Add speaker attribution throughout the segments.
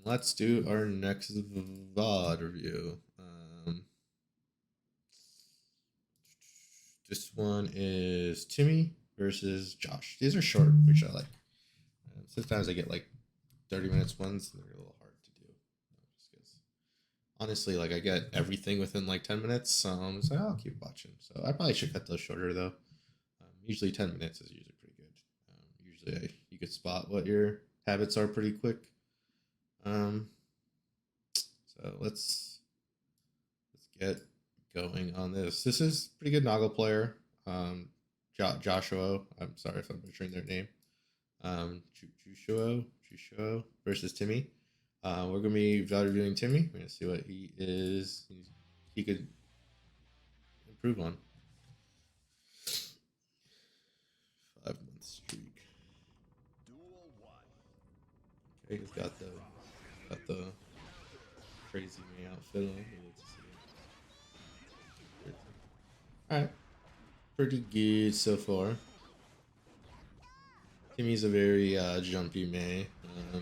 Speaker 1: Let's do our next VOD review. This one is Timmy versus Josh. These are short, which I like. Sometimes I get like 30 minutes ones, and they're a little hard to do. Just because, honestly, like I get everything within like 10 minutes, so I'm just like, I'll keep watching. So I probably should cut those shorter though. Usually 10 minutes is usually pretty good. Usually you could spot what your habits are pretty quick. So let's get going on this. This is pretty good Noggle player. Joshua. I'm sorry if I'm butchering their name. Jushuo versus Timmy. We're gonna be reviewing Timmy. We're gonna see what he could improve on. 5-month streak. Okay, he's got the crazy me outfit on. Alright. Pretty good so far. Timmy's a very jumpy May.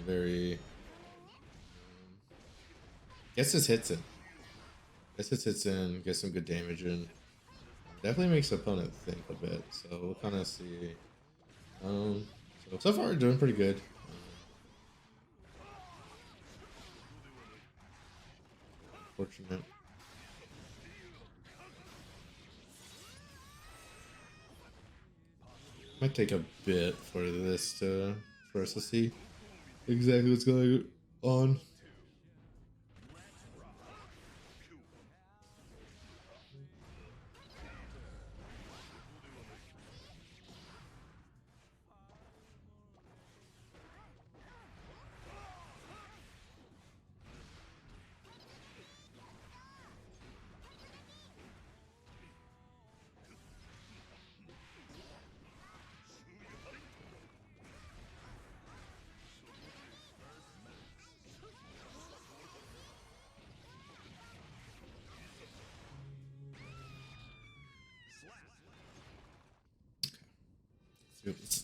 Speaker 1: Very gets his hits in. Gets some good damage in. Definitely makes the opponent think a bit. So we'll kind of see. So far we're doing pretty good. Fortunate. Might take a bit for us to see exactly what's going on.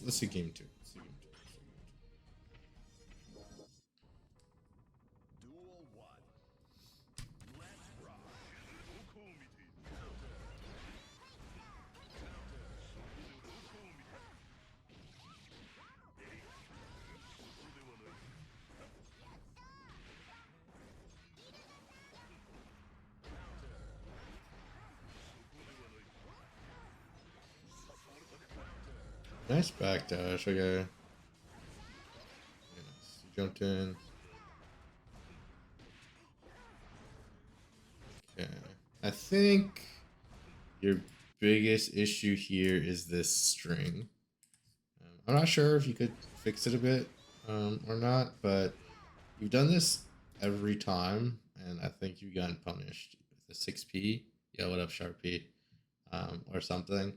Speaker 1: Let's see game two. Nice backdash, okay. Yes, jumped in. Okay. I think your biggest issue here is this string. I'm not sure if you could fix it a bit or not, but you've done this every time, and I think you've gotten punished with a 6P. Yeah, what up, Sharpie? Or something.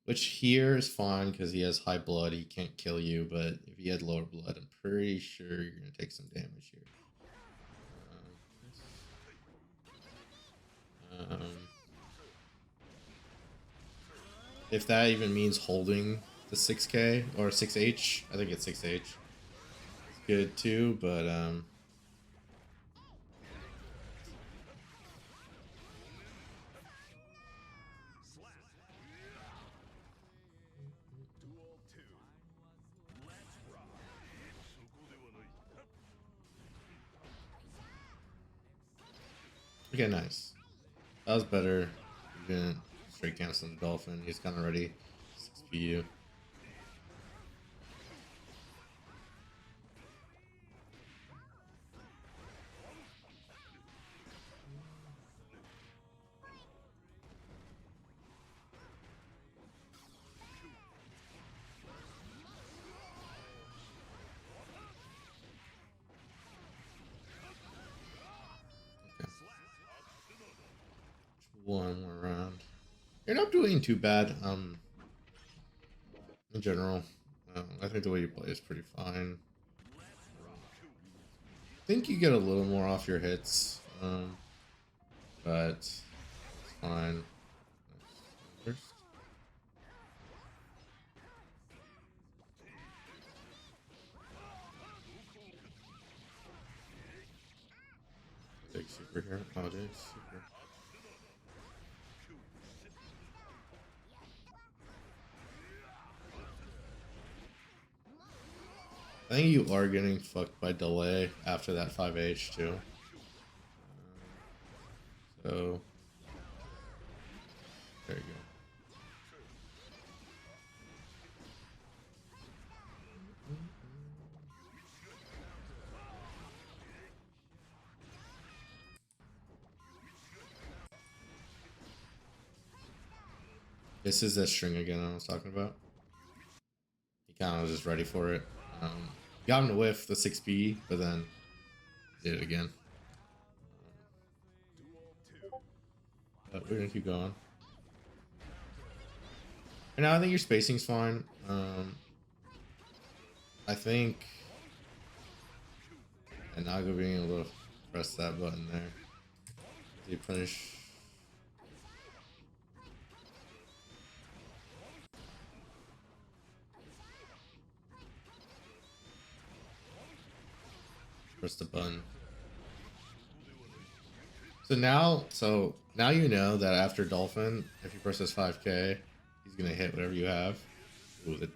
Speaker 1: Which here is fine because he has high blood, he can't kill you, but if he had lower blood, I'm pretty sure you're going to take some damage here. If that even means holding the 6K or 6H, I think it's 6H. It's good too, but okay, nice. That was better. You didn't straight cancel the dolphin. He's kind of ready. 6PU. One more round. You're not doing too bad. In general, I think the way you play is pretty fine. I think you get a little more off your hits, but it's fine. First. take super here. Oh, take super. I think you are getting fucked by delay after that 5H too. So there you go. This is that string again I was talking about. He kind of was just ready for it. Got him to whiff the 6B, but then did it again. But we're gonna keep going. And now I think your spacing's fine. I think, and Nago being able to press that button there. Did he punish? Press the button. So now you know that after Dolphin, if he presses 5K, he's gonna hit whatever you have. Ooh, the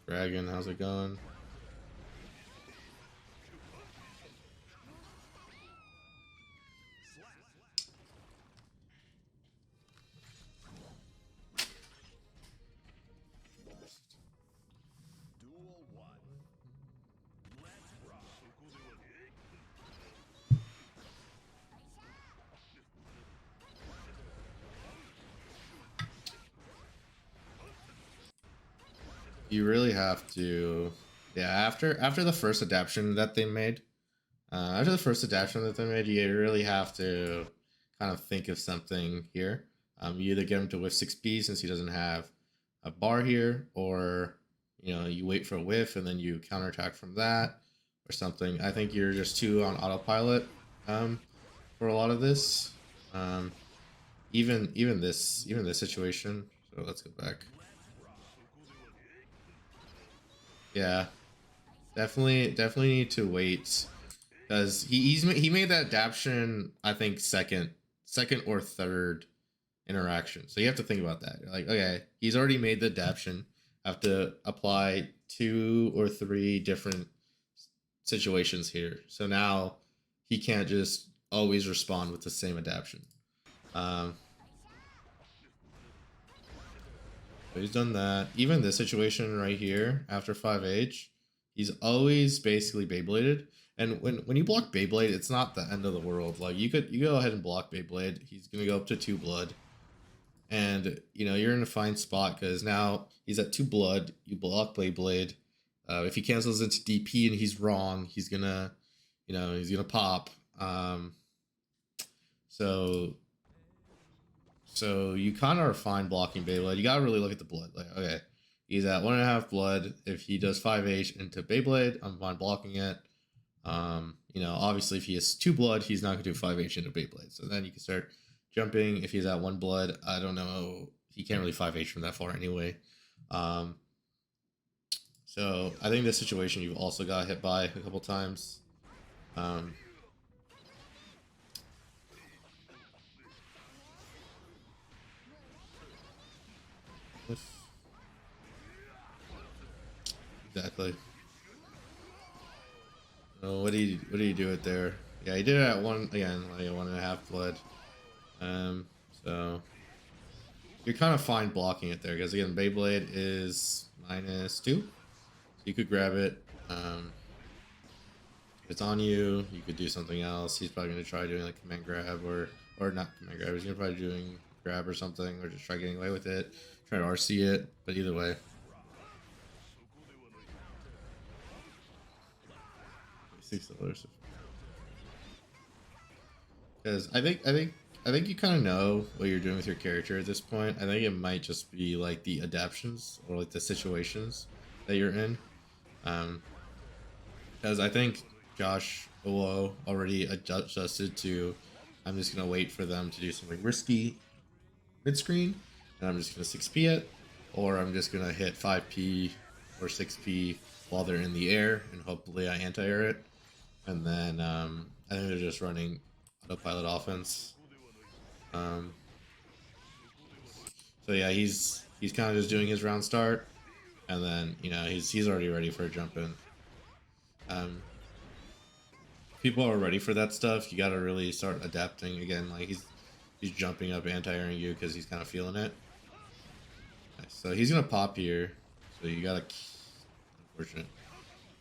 Speaker 1: Dragon, how's it going? You really have to, yeah. After the first adaptation that they made, you really have to kind of think of something here. You either get him to whiff 6B since he doesn't have a bar here, or you wait for a whiff and then you counterattack from that or something. I think you're just too on autopilot for a lot of this. Even this situation. So let's go back. Yeah, definitely need to wait because he made that adaptation, I think second or third interaction. So you have to think about that. You're like, okay, he's already made the adaptation. Have to apply 2 or 3 different situations here. So now he can't just always respond with the same adaptation. So he's done that. Even this situation right here, after 5H, he's always basically Beybladed. And when you block Beyblade, it's not the end of the world. Like you go ahead and block Beyblade. He's gonna go up to 2 blood, and you're in a fine spot because now he's at 2 blood. You block Beyblade. If he cancels into DP and he's wrong, he's gonna pop. So you kind of are fine blocking Beyblade. You gotta really look at the blood. Like, okay, he's at 1.5 blood. If he does 5H into Beyblade, I'm fine blocking it. Obviously if he has 2 blood, he's not gonna do 5H into Beyblade. So then you can start jumping. If he's at 1 blood, I don't know. He can't really 5H from that far anyway. So I think this situation you've also got hit by a couple times. Exactly. Oh, what do you do it there? Yeah, he did it at 1.5 blood. So you're kind of fine blocking it there because again, Beyblade is -2, so you could grab it. If it's on you, you could do something else. He's probably gonna try doing like command grab or not command grab. He's gonna probably doing grab or something, or just try getting away with it, try to RC it. But either way. $6. Because I think you kind of know what you're doing with your character at this point. I think it might just be like the adaptions or like the situations that you're in. Because I think Josh Olo already adjusted to, I'm just gonna wait for them to do something risky mid screen, and I'm just gonna 6P it. or I'm just gonna hit 5p or 6p while they're in the air, and hopefully I anti-air it. And then I think they're just running autopilot offense. So yeah, he's kind of just doing his round start, and then he's already ready for a jump in. People are ready for that stuff. You got to really start adapting again. Like he's jumping up, anti-airing you because he's kind of feeling it. Nice. So he's gonna pop here. So you gotta. Unfortunate.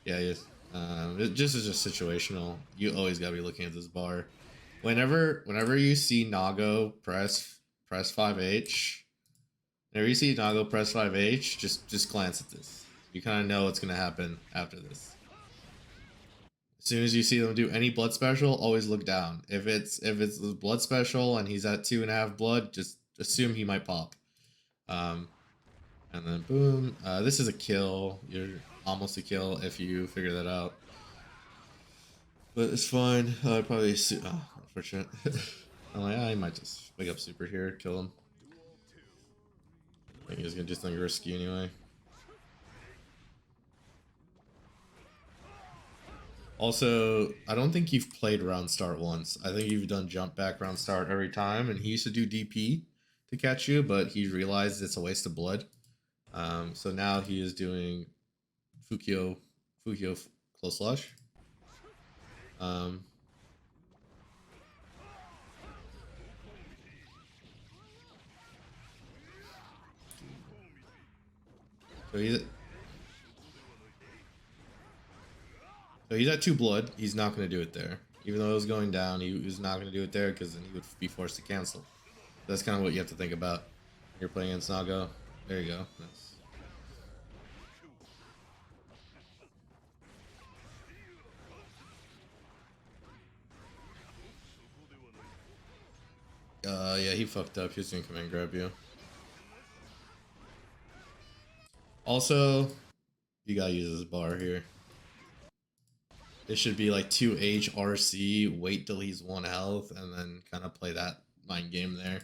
Speaker 1: Yeah, yes. It just is just situational. You always gotta be looking at this bar. Whenever you see Nago press 5H, whenever you see Nago press 5H, just glance at this. You kind of know what's gonna happen after this. As soon as you see them do any blood special, always look down. If it's blood special and he's at 2.5 blood, just assume he might pop. And then boom. This is a kill. You're almost a kill if you figure that out. But it's fine. Probably unfortunate. I'm like, I might just wake up super here, kill him. I think he's gonna do something risky anyway. Also, I don't think you've played round start once. I think you've done jump back round start every time, and he used to do DP to catch you, but he realized it's a waste of blood. So now he is doing Fukio close slash. So he's at 2 blood. He's not going to do it there. Even though it was going down, he was not going to do it there because then he would be forced to cancel. That's kind of what you have to think about. You're playing against Nago. There you go. Nice. Yeah, he fucked up. He was gonna come and grab you. Also, you gotta use this bar here. It should be like 2H RC, wait till he's 1 health, and then kind of play that mind game there.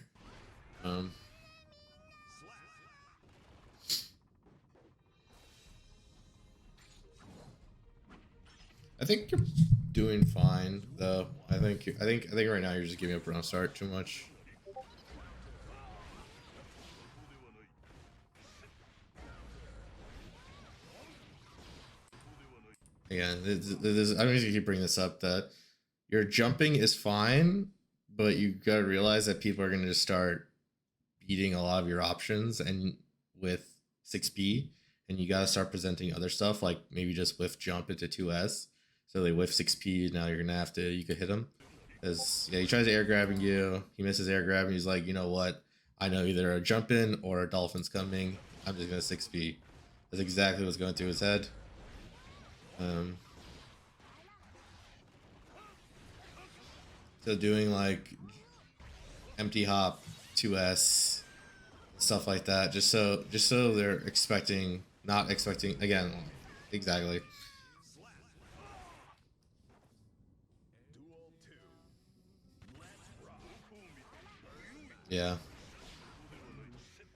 Speaker 1: I think you're doing fine though. I think right now you're just giving up round start too much. Again, I don't need to keep bringing this up, that your jumping is fine, but you gotta realize that people are gonna just start beating a lot of your options and with 6p, and you gotta start presenting other stuff like maybe just whiff jump into 2s. So they whiff 6p, now you're gonna have to, you could hit him. Because yeah, he tries air grabbing you, he misses air grabbing, he's like, you know what? I know either a jump in or a dolphin's coming. I'm just gonna 6p. That's exactly what's going through his head. So doing like empty hop 2s stuff like that, just so they're not expecting again. Exactly. Yeah,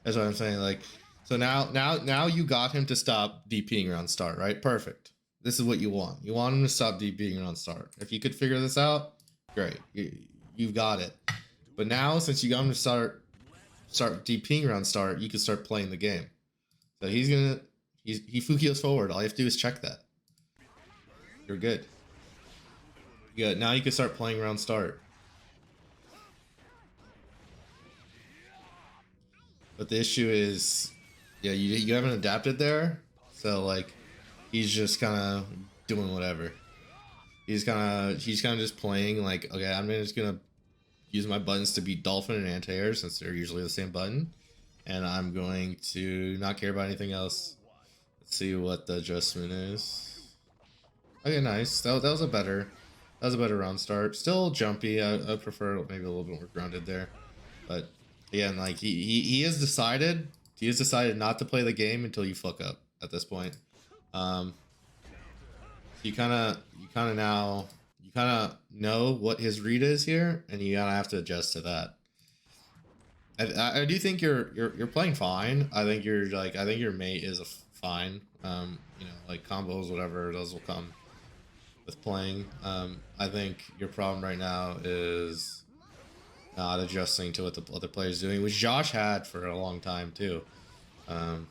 Speaker 1: that's what I'm saying. Like, so now you got him to stop DPing around start, right? Perfect. This is what you want. You want him to stop DPing around start. If you could figure this out, great. You've got it. But now, since you got him to start DPing around start, you can start playing the game. So he Fukios forward. All you have to do is check that. You're good. Good. Now you can start playing around start. But the issue is, yeah, you haven't adapted there. So like, he's just kind of doing whatever. He's kind of just playing like, okay, I'm just gonna use my buttons to beat Dolphin and Anti-Air since they're usually the same button, and I'm going to not care about anything else. Let's see what the adjustment is. Okay, nice. That was a better round start. Still jumpy. I prefer maybe a little bit more grounded there, but again, like he has decided not to play the game until you fuck up at this point. You kind of know what his read is here, and you gotta have to adjust to that. I do think you're playing fine. I think I think your mate is fine. You know, like combos, whatever, those will come with playing. I think your problem right now is not adjusting to what the other player's doing, which Josh had for a long time too. Um,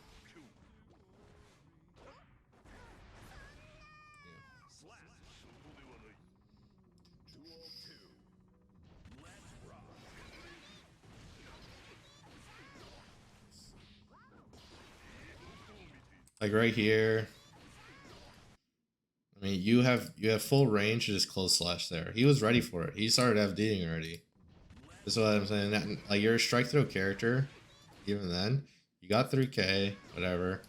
Speaker 1: like right here, I mean, you have full range to just close slash there. He was ready for it. He started FDing already. That's what I'm saying. Like you're a strike throw character, even then. You got 3K, whatever.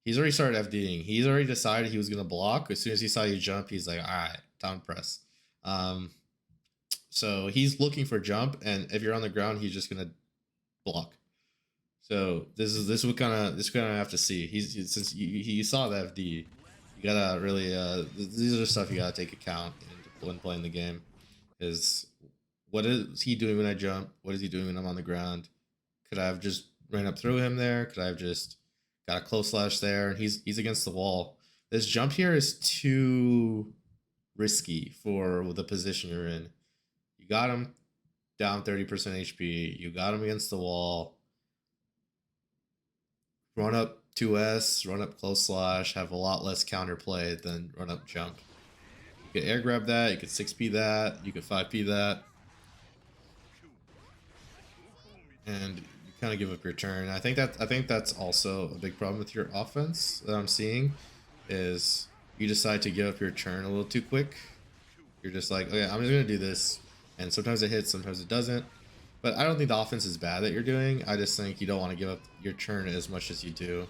Speaker 1: He's already started FDing. He's already decided he was gonna block. As soon as he saw you jump, he's like, all right, down press. So he's looking for jump, and if you're on the ground, he's just gonna block. So this is what kind of have to see. Since you saw the FD, you gotta really these are the stuff you gotta take account when playing the game. Is what is he doing when I jump? What is he doing when I'm on the ground? Could I have just ran up through him there? Could I have just got a close slash there? And he's against the wall. This jump here is too risky for the position you're in. You got him down 30% HP. You got him against the wall. Run up 2S, run up close slash, have a lot less counterplay than run up jump. You could air grab that, you could 6P that, you could 5P that. And you kind of give up your turn. I think that's also a big problem with your offense that I'm seeing is you decide to give up your turn a little too quick. You're just like, okay, I'm just gonna do this. And sometimes it hits, sometimes it doesn't. But I don't think the offense is bad that you're doing. I just think you don't want to give up your turn as much as you do.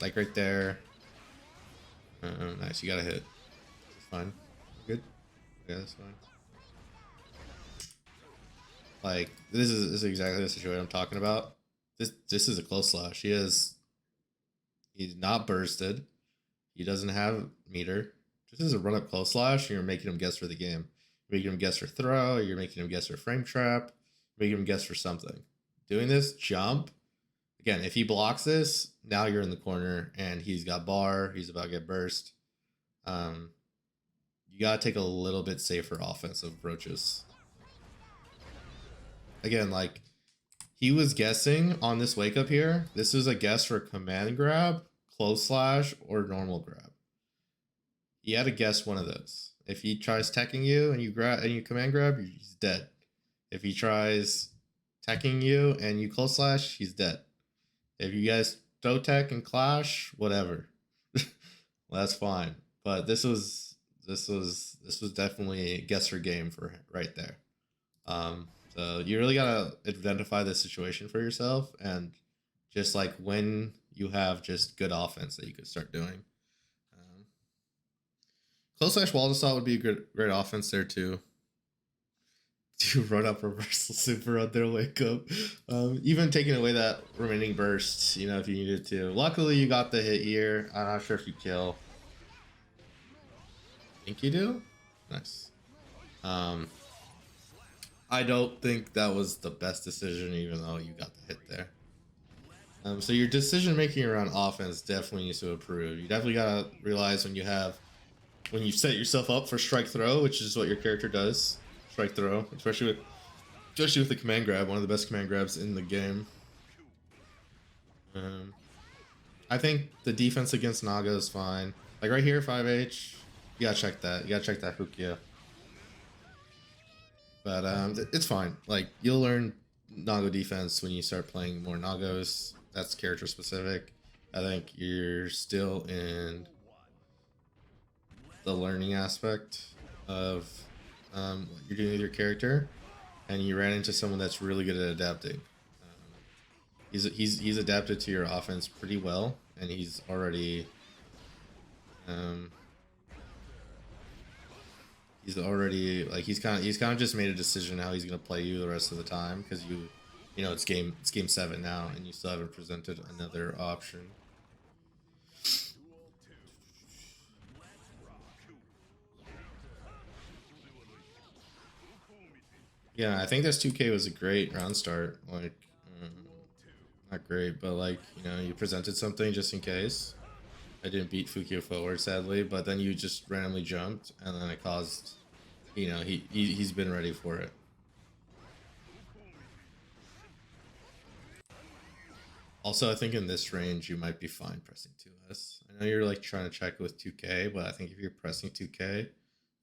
Speaker 1: Like right there. Nice, you got a hit. It's fine. Good. Yeah, that's fine. Like this is exactly the situation I'm talking about. This is a close slash. He's not bursted. He doesn't have meter. This is a run up close slash, and you're making him guess for the game. You're making him guess for throw, you're making him guess for frame trap, you're making him guess for something. Doing this jump, again, if he blocks this, now you're in the corner and he's got bar, he's about to get burst. You gotta take a little bit safer offensive approaches. Again, like he was guessing on this wake up here. This is a guess for command grab, close slash, or normal grab. He had to guess one of those. If he tries teching you and you grab and you command grab, he's dead. If he tries teching you and you close slash, he's dead. If you guys throw tech and clash, whatever, well, that's fine. But this was definitely a guesser game for him right there. So you really gotta identify the situation for yourself and just like when you have just good offense that you could start doing. Close slash wall assault would be a great offense there too. To run up reversal super on their wake up. Even taking away that remaining burst, you know, if you needed to. Luckily you got the hit here. I'm not sure if you kill. Think you do? Nice. I don't think that was the best decision, even though you got the hit there. So your decision making around offense definitely needs to improve. You definitely gotta realize when you set yourself up for strike throw, which is what your character does, strike throw, especially with the command grab, one of the best command grabs in the game. I think the defense against Naga is fine. Like right here, 5H, you gotta check that. You gotta check that Fukia. But it's fine. Like you'll learn Nago defense when you start playing more Nagos. That's character specific. I think you're still in the learning aspect of what you're doing with your character, and you ran into someone that's really good at adapting. He's adapted to your offense pretty well, and he's already like he's kind of just made a decision how he's gonna play you the rest of the time, because you know it's game 7 now, and you still haven't presented another option. Yeah, I think this 2K was a great round start. Like, not great, but like, you know, you presented something just in case. I didn't beat Fukio forward, sadly, but then you just randomly jumped, and then it caused, you know, he's been ready for it. Also, I think in this range, you might be fine pressing 2S. I know you're like trying to check with 2K, but I think if you're pressing 2K,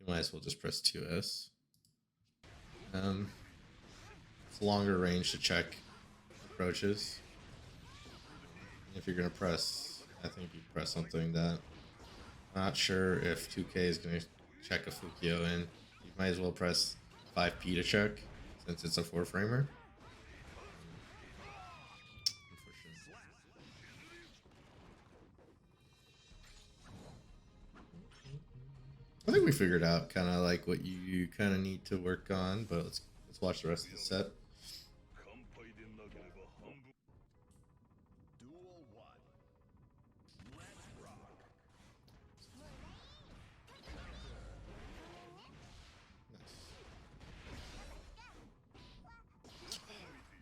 Speaker 1: you might as well just press 2S. Um, it's a longer range to check approaches. If you're gonna press, I think you press something that I'm not sure if 2K is gonna check a Fukio in. You might as well press 5P to check since it's a 4 framer. Unfortunately. I think we figured out kind of like what you kind of need to work on, but let's watch the rest of the set.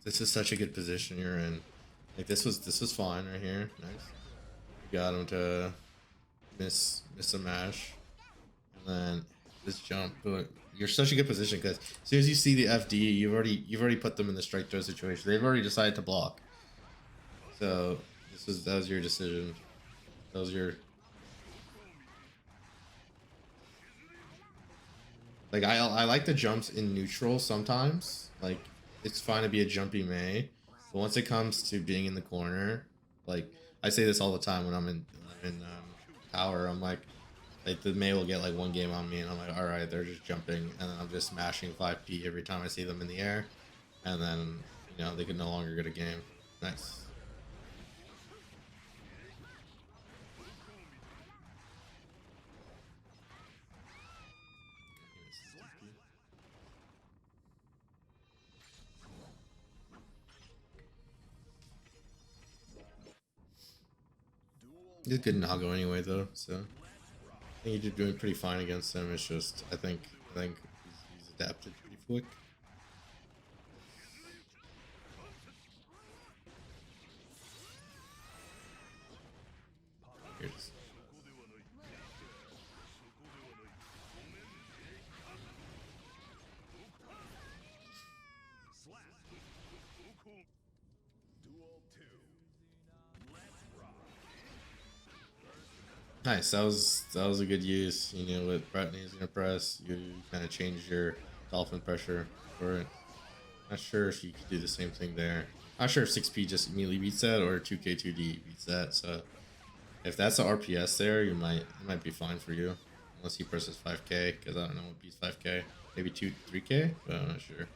Speaker 1: This is such a good position you're in. Like this was fine right here. Nice. You got him to miss a mash, and then this jump. But you're such a good position because as soon as you see the FD, you've already put them in the strike throw situation. They've already decided to block. So that was your decision. That was your like I like the jumps in neutral sometimes. Like it's fine to be a jumpy Mei, but once it comes to being in the corner, like I say this all the time when I'm in power. I'm like the Mei will get like one game on me, and I'm like, all right, they're just jumping, and then I'm just smashing 5P every time I see them in the air, and then you know they can no longer get a game. Nice. He's good Nago anyway though, so I think you're doing pretty fine against him. It's just I think he's adapted pretty quick. Here's nice. That was a good use. You know, with Bretney's gonna press, you kind of change your dolphin pressure for it. Not sure if you could do the same thing there. Not sure if 6P just immediately beats that or 2K2D beats that. So if that's an RPS there, it might be fine for you, unless he presses 5K because I don't know what beats 5K. Maybe 3K, but I'm not sure.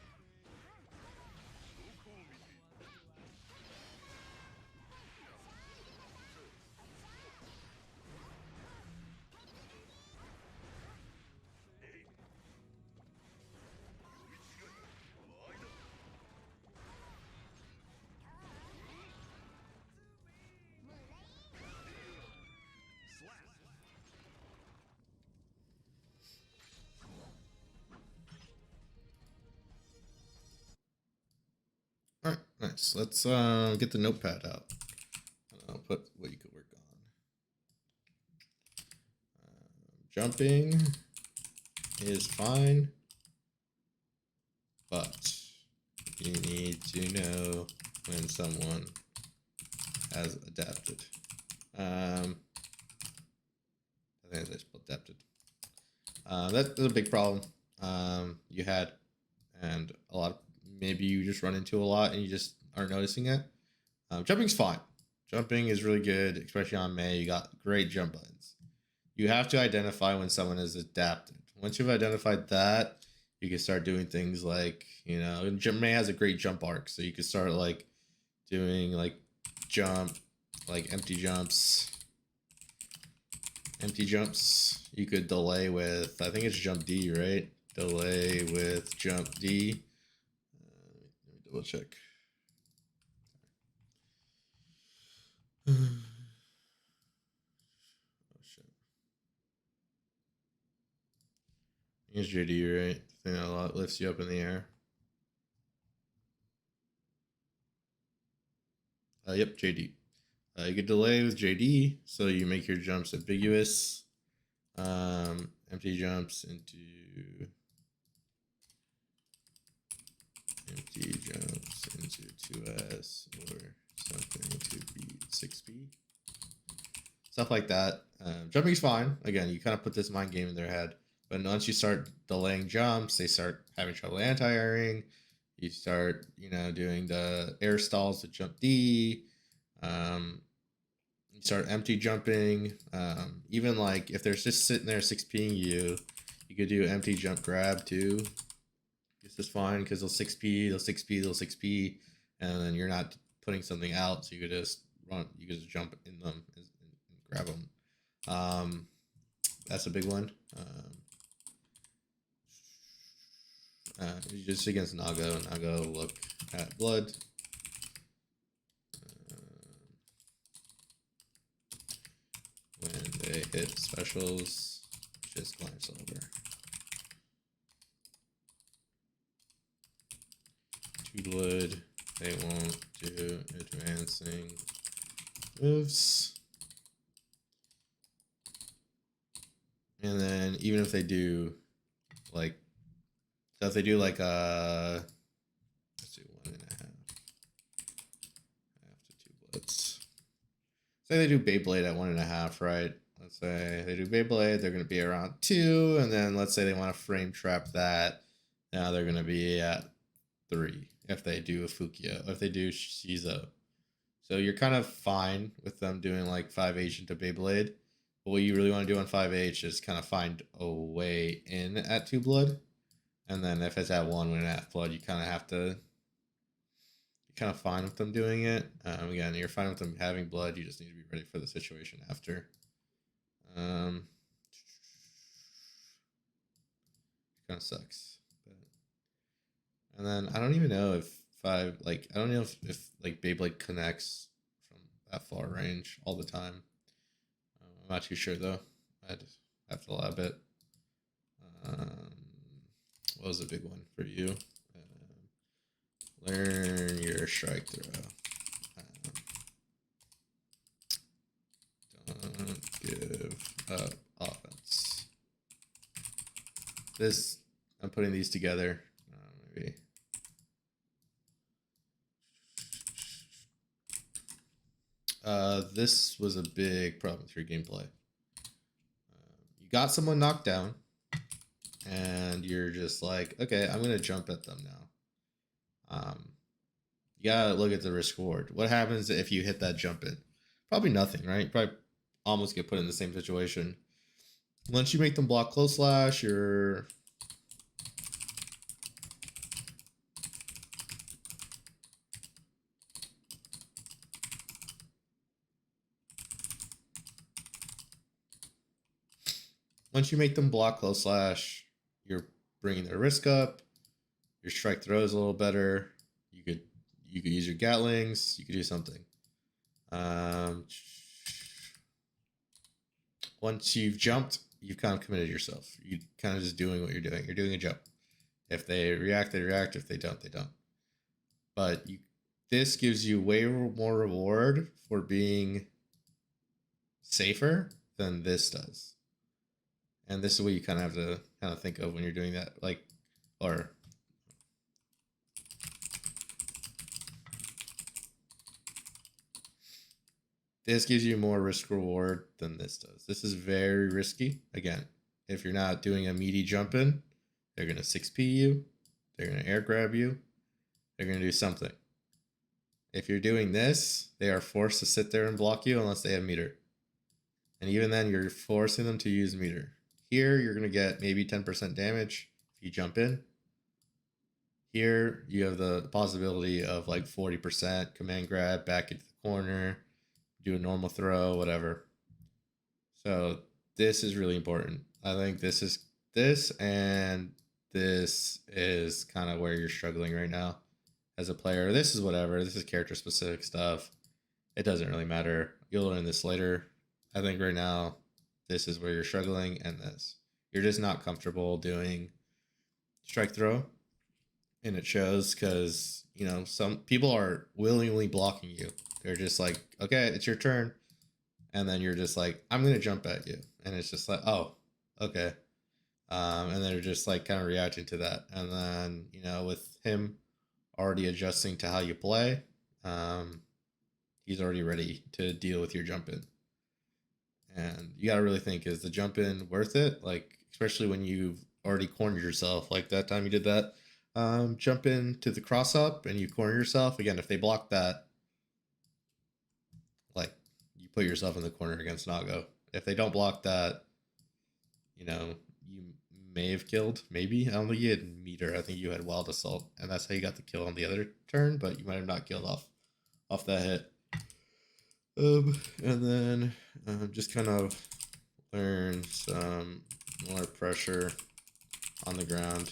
Speaker 1: All right, nice. Let's get the notepad out. I'll put what you could work on. Jumping is fine, but you need to know when someone has adapted. I think I spelled adapted. That's a big problem you had, and a lot of maybe you just run into a lot and you just aren't noticing it. Jumping's fine. Jumping is really good, especially on Mei. You got great jump buttons. You have to identify when someone is adapted. Once you've identified that, you can start doing things like, you know, Mei has a great jump arc, so you can start like doing like jump, like empty jumps. Empty jumps. You could delay with, I think it's jump D, right? Delay with jump D. Let me double check. Oh shit. Here's JD, right? The thing that lifts you up in the air. Yep, JD. You could delay with JD, so you make your jumps ambiguous. Empty jumps into 2S or something to beat 6B. Stuff like that. Jumping's fine. Again, you kind of put this mind game in their head. But once you start delaying jumps, they start having trouble anti-airing. You start, doing the air stalls to jump D. You start empty jumping. Even like if they're just sitting there 6Ping you, you could do empty jump grab too. This is fine because they'll 6P, they'll 6P, they'll 6P, and then you're not putting something out, so you could just run, you could just jump in them and grab them. That's a big one. Just against Nago. Nago look at blood. When they hit specials, just glance over. Two blood, they won't do advancing moves. And then even if they do, like, so if they do like let's do 1.5 to 2 bloods. Say they do Beyblade at 1.5, right? Let's say they do Beyblade, they're going to be around 2, and then let's say they want to frame trap that. Now they're going to be at 3 if they do a Fukia, if they do Shizo. So you're kind of fine with them doing like 5H into Beyblade. But what you really want to do on 5H is kind of find a way in at 2 blood. And then if it's at 1.5 blood, you kind of have to, you're kind of fine with them doing it. Again, you're fine with them having blood. You just need to be ready for the situation after. Kind of sucks. But, and then I don't even know if I don't know if like Beyblade connects from that far range all the time. I'm not too sure though. I just have to lab it. What was a big one for you? Learn your strike throw. Don't give up offense. This, I'm putting these together. Maybe. This was a big problem with your gameplay. You got someone knocked down, and you're just like, okay, I'm gonna jump at them now. You gotta look at the risk reward. What happens if you hit that jump in? Probably nothing, right? Probably almost get put in the same situation. Once you make them block close slash, you're you're bringing their risk up. Your strike throw is a little better. You could use your Gatlings. You could do something. Once you've jumped, you've kind of committed yourself. You kind of just doing what you're doing. You're doing a jump. If they react, they react. If they don't, they don't. But this gives you way more reward for being safer than this does. And this is what you kind of have to kind of think of when you're doing that. Like, or this gives you more risk reward than this does. This is very risky. Again, if you're not doing a meaty jump in, they're going to 6P you. They're going to air grab you. They're going to do something. If you're doing this, they are forced to sit there and block you unless they have meter. And even then, you're forcing them to use meter. Here, you're going to get maybe 10% damage if you jump in. Here, you have the possibility of like 40% command grab back into the corner, do a normal throw, whatever. So this is really important. I think this and this is kind of where you're struggling right now as a player. This is whatever. This is character specific stuff. It doesn't really matter. You'll learn this later. I think right now, this is where you're struggling, and this. You're just not comfortable doing strike throw. And it shows because, some people are willingly blocking you. They're just like, okay, it's your turn, and then you're just like, I'm gonna jump at you, and it's just like, oh, okay, and they're just like kind of reacting to that, and then with him already adjusting to how you play, um, he's already ready to deal with your jump in, and you got to really think, is the jump in worth it? Like, especially when you've already cornered yourself, like that time you did that jump in to the cross up and you corner yourself again. If they block that, like, you put yourself in the corner against Nago. If they don't block that, you may have killed. Maybe, I don't think you had meter. I think you had wild assault, and that's how you got the kill on the other turn. But you might have not killed off that hit. And then just kind of learn some more pressure on the ground.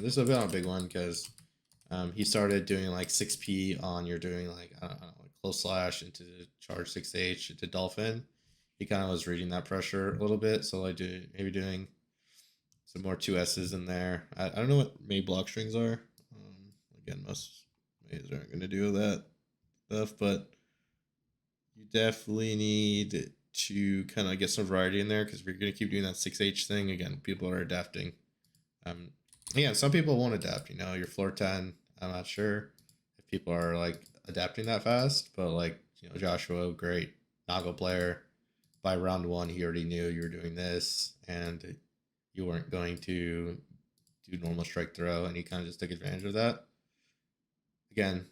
Speaker 1: This is a big one because he started doing like 6P on, you're doing like, I don't know, like close slash into charge 6H into dolphin. He kind of was reading that pressure a little bit, so like maybe doing some more 2S's in there. I don't know what May block strings are. Again, most Mays aren't going to do that stuff, but you definitely need to kind of get some variety in there, because if you're going to keep doing that 6H thing, again, people are adapting. Again, some people won't adapt. Your floor 10, I'm not sure if people are like adapting that fast, but like, Joshua, great Nago player. By round 1, he already knew you were doing this, and you weren't going to do normal strike throw, and he kind of just took advantage of that. Again,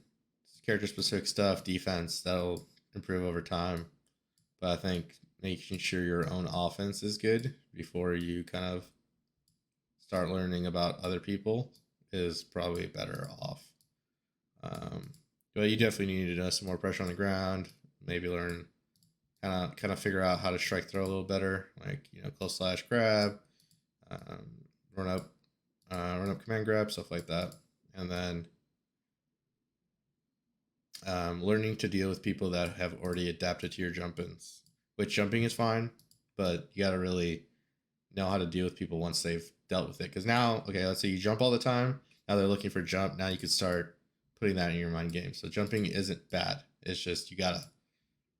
Speaker 1: character specific stuff, defense, that'll improve over time. But I think making sure your own offense is good before you kind of start learning about other people is probably better off. But you definitely need to know some more pressure on the ground. Maybe learn kind of figure out how to strike throw a little better, like close slash grab, run up command grab, stuff like that, and then learning to deal with people that have already adapted to your jump-ins. Which jumping is fine, but you got to really know how to deal with people once they've dealt with it. Because now, okay, let's say you jump all the time. Now they're looking for jump. Now you can start putting that in your mind game. So jumping isn't bad. It's just you got to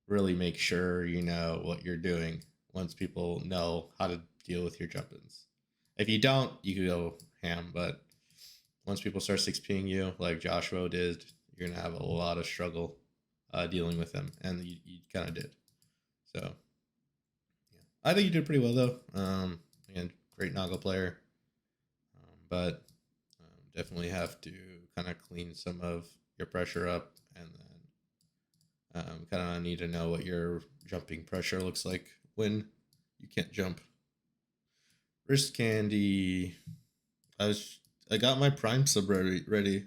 Speaker 1: really make sure you know what you're doing once people know how to deal with your jump-ins. If you don't, you could go ham. But once people start 6Ping you, like Joshua did, you're going to have a lot of struggle dealing with them. And you kind of did. So, yeah. I think you did pretty well, though. Again, great Naga player. But definitely have to kind of clean some of your pressure up, and then kind of need to know what your jumping pressure looks like when you can't jump. Wrist candy. I got my prime sub ready.